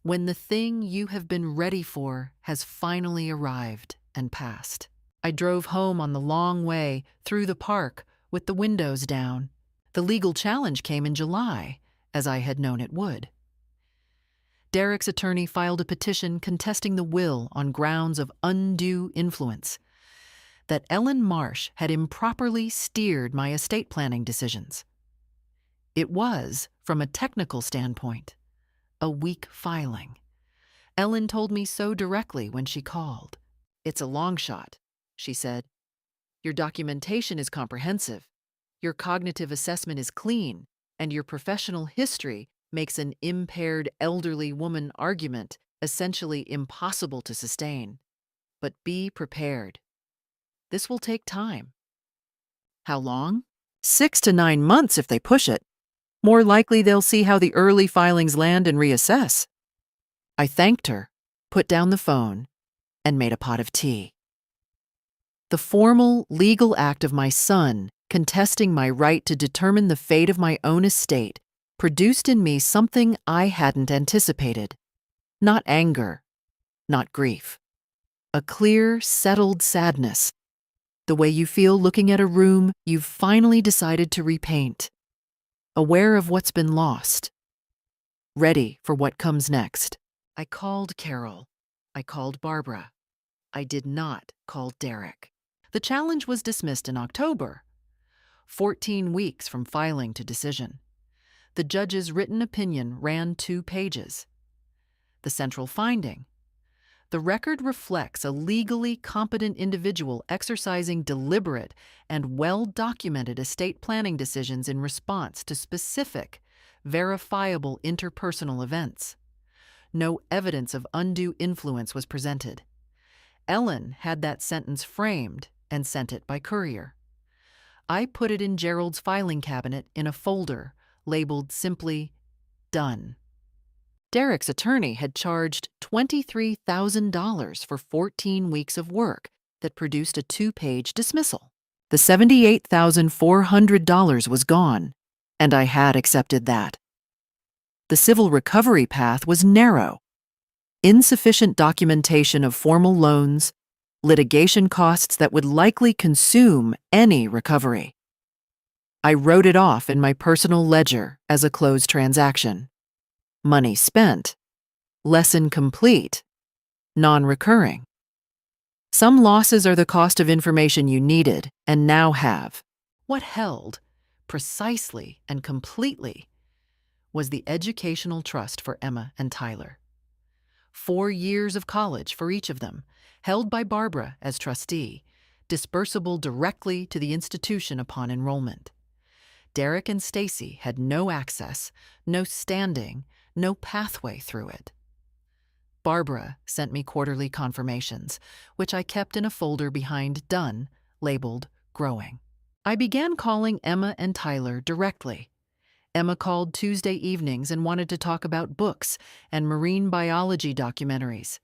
when the thing you have been ready for has finally arrived and passed. I drove home on the long way through the park with the windows down. The legal challenge came in July, as I had known it would. Derek's attorney filed a petition contesting the will on grounds of undue influence, that Ellen Marsh had improperly steered my estate planning decisions. It was, from a technical standpoint, a weak filing. Ellen told me so directly when she called. "It's a long shot," she said. "Your documentation is comprehensive, your cognitive assessment is clean, and your professional history makes an impaired elderly woman argument essentially impossible to sustain. But be prepared. This will take time." "How long?" 6 to 9 months if they push it. More likely they'll see how the early filings land and reassess." I thanked her, put down the phone, and made a pot of tea. The formal, legal act of my son contesting my right to determine the fate of my own estate produced in me something I hadn't anticipated. Not anger, not grief. A clear, settled sadness. The way you feel looking at a room you've finally decided to repaint. Aware of what's been lost. Ready for what comes next. I called Carol. I called Barbara. I did not call Derek. The challenge was dismissed in October, 14 weeks from filing to decision. The judge's written opinion ran 2 pages. The central finding: the record reflects a legally competent individual exercising deliberate and well-documented estate planning decisions in response to specific, verifiable interpersonal events. No evidence of undue influence was presented. Ellen had that sentence framed and sent it by courier. I put it in Gerald's filing cabinet in a folder labeled simply "Done." Derek's attorney had charged $23,000 for 14 weeks of work that produced a 2-page dismissal. The $78,400 was gone, and I had accepted that. The civil recovery path was narrow. Insufficient documentation of formal loans, litigation costs that would likely consume any recovery. I wrote it off in my personal ledger as a closed transaction. Money spent. Lesson complete. Non-recurring. Some losses are the cost of information you needed and now have. What held, precisely and completely, was the educational trust for Emma and Tyler. 4 years of college for each of them, held by Barbara as trustee, dispersible directly to the institution upon enrollment. Derek and Stacy had no access, no standing, no pathway through it. Barbara sent me quarterly confirmations, which I kept in a folder behind "Done," labeled "Growing." I began calling Emma and Tyler directly. Emma called Tuesday evenings and wanted to talk about books and marine biology documentaries.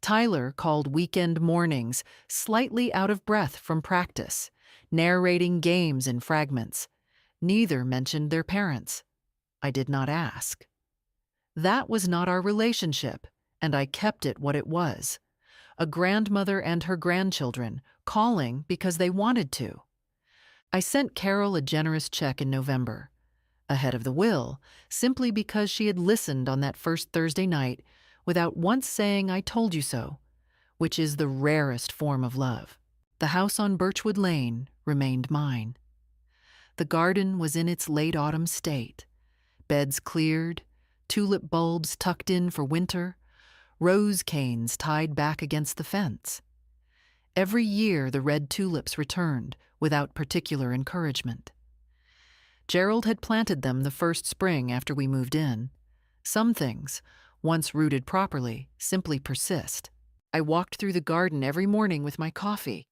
Tyler called weekend mornings, slightly out of breath from practice, narrating games in fragments. Neither mentioned their parents. I did not ask. That was not our relationship, and I kept it what it was: a grandmother and her grandchildren calling because they wanted to. I sent Carol a generous check in November, ahead of the will, simply because she had listened on that first Thursday night without once saying "I told you so," which is the rarest form of love. The house on Birchwood Lane remained mine. The garden was in its late autumn state, beds cleared, tulip bulbs tucked in for winter, rose canes tied back against the fence. Every year the red tulips returned without particular encouragement. Gerald had planted them the first spring after we moved in. Some things, once rooted properly, simply persist. I walked through the garden every morning with my coffee.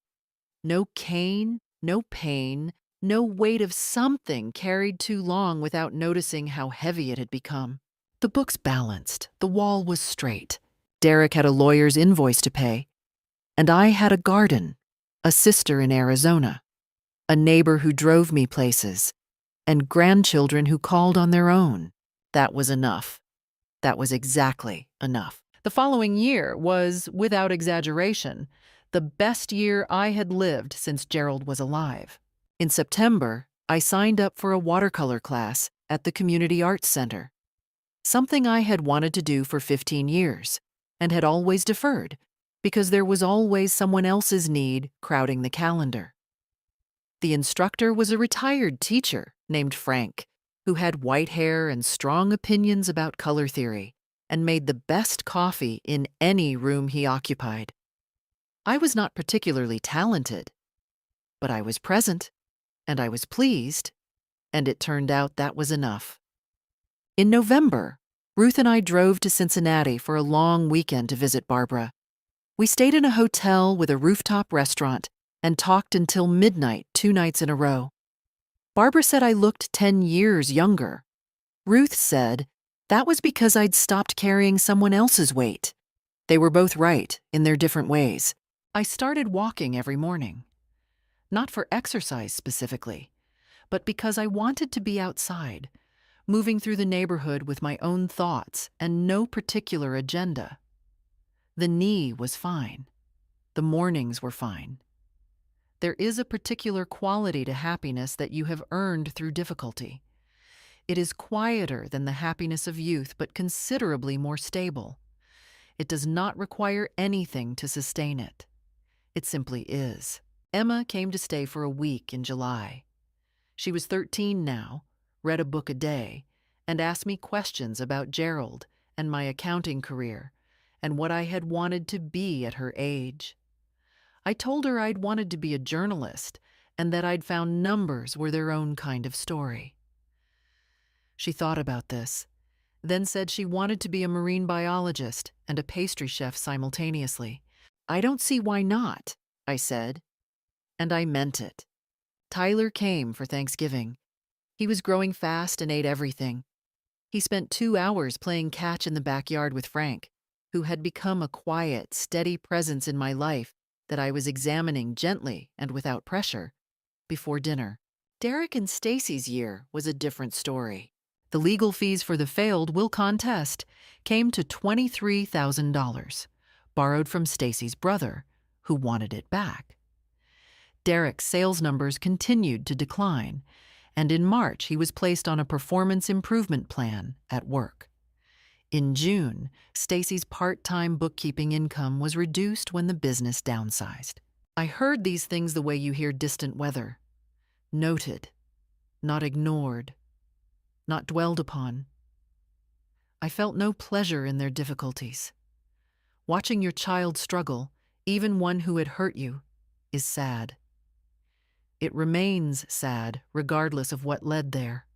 No cane, no pain, no weight of something carried too long without noticing how heavy it had become. The books balanced, the wall was straight. Derek had a lawyer's invoice to pay, and I had a garden, a sister in Arizona, a neighbor who drove me places, and grandchildren who called on their own. That was enough. That was exactly enough. The following year was, without exaggeration, the best year I had lived since Gerald was alive. In September, I signed up for a watercolor class at the Community Arts Center, something I had wanted to do for 15 years and had always deferred because there was always someone else's need crowding the calendar. The instructor was a retired teacher named Frank, who had white hair and strong opinions about color theory and made the best coffee in any room he occupied. I was not particularly talented, but I was present, and I was pleased, and it turned out that was enough. In November, Ruth and I drove to Cincinnati for a long weekend to visit Barbara. We stayed in a hotel with a rooftop restaurant and talked until midnight 2 nights in a row. Barbara said I looked 10 years younger. Ruth said that was because I'd stopped carrying someone else's weight. They were both right in their different ways. I started walking every morning. Not for exercise specifically, but because I wanted to be outside, moving through the neighborhood with my own thoughts and no particular agenda. The knee was fine. The mornings were fine. There is a particular quality to happiness that you have earned through difficulty. It is quieter than the happiness of youth, but considerably more stable. It does not require anything to sustain it. It simply is. Emma came to stay for a week in July. She was 13 now, read a book a day, and asked me questions about Gerald and my accounting career and what I had wanted to be at her age. I told her I'd wanted to be a journalist and that I'd found numbers were their own kind of story. She thought about this, then said she wanted to be a marine biologist and a pastry chef simultaneously. I don't see why not, I said, and I meant it. Tyler came for Thanksgiving. He was growing fast and ate everything. He spent 2 hours playing catch in the backyard with Frank, who had become a quiet, steady presence in my life that I was examining gently and without pressure before dinner. Derek and Stacy's year was a different story. The legal fees for the failed will contest came to $23,000, borrowed from Stacy's brother, who wanted it back. Derek's sales numbers continued to decline, and in March he was placed on a performance improvement plan at work. In June, Stacy's part-time bookkeeping income was reduced when the business downsized. I heard these things the way you hear distant weather. Noted, not ignored, not dwelled upon. I felt no pleasure in their difficulties. Watching your child struggle, even one who had hurt you, is sad. It remains sad regardless of what led there.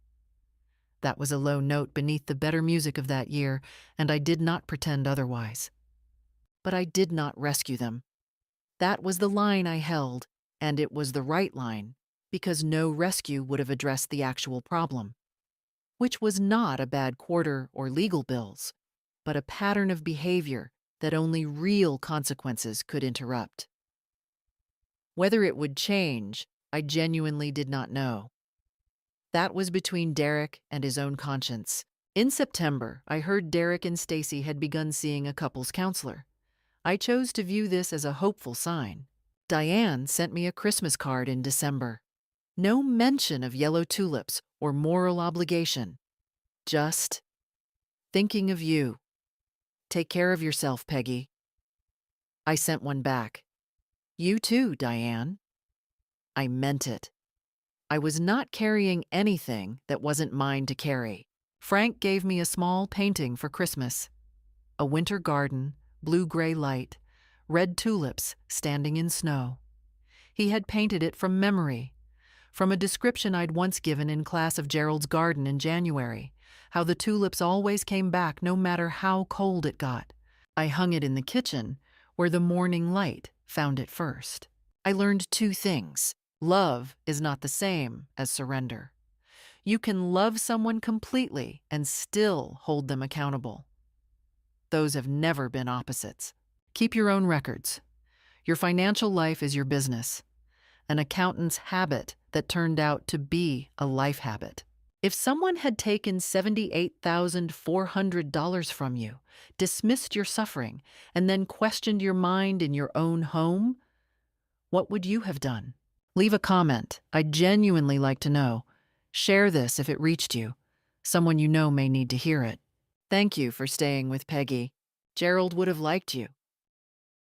That was a low note beneath the better music of that year, and I did not pretend otherwise. But I did not rescue them. That was the line I held, and it was the right line, because no rescue would have addressed the actual problem, which was not a bad quarter or legal bills, but a pattern of behavior that only real consequences could interrupt. Whether it would change, I genuinely did not know. That was between Derek and his own conscience. In September, I heard Derek and Stacy had begun seeing a couples counselor. I chose to view this as a hopeful sign. Diane sent me a Christmas card in December. No mention of yellow tulips or moral obligation. Just thinking of you. Take care of yourself, Peggy. I sent one back. You too, Diane. I meant it. I was not carrying anything that wasn't mine to carry. Frank gave me a small painting for Christmas. A winter garden, blue-gray light, red tulips standing in snow. He had painted it from memory, from a description I'd once given in class of Gerald's garden in January, how the tulips always came back no matter how cold it got. I hung it in the kitchen, where the morning light found it first. I learned 2 things. Love is not the same as surrender. You can love someone completely and still hold them accountable. Those have never been opposites. Keep your own records. Your financial life is your business, an accountant's habit that turned out to be a life habit. If someone had taken $78,400 from you, dismissed your suffering, and then questioned your mind in your own home, what would you have done? Leave a comment. I'd genuinely like to know. Share this if it reached you. Someone you know may need to hear it. Thank you for staying with Peggy. Gerald would have liked you.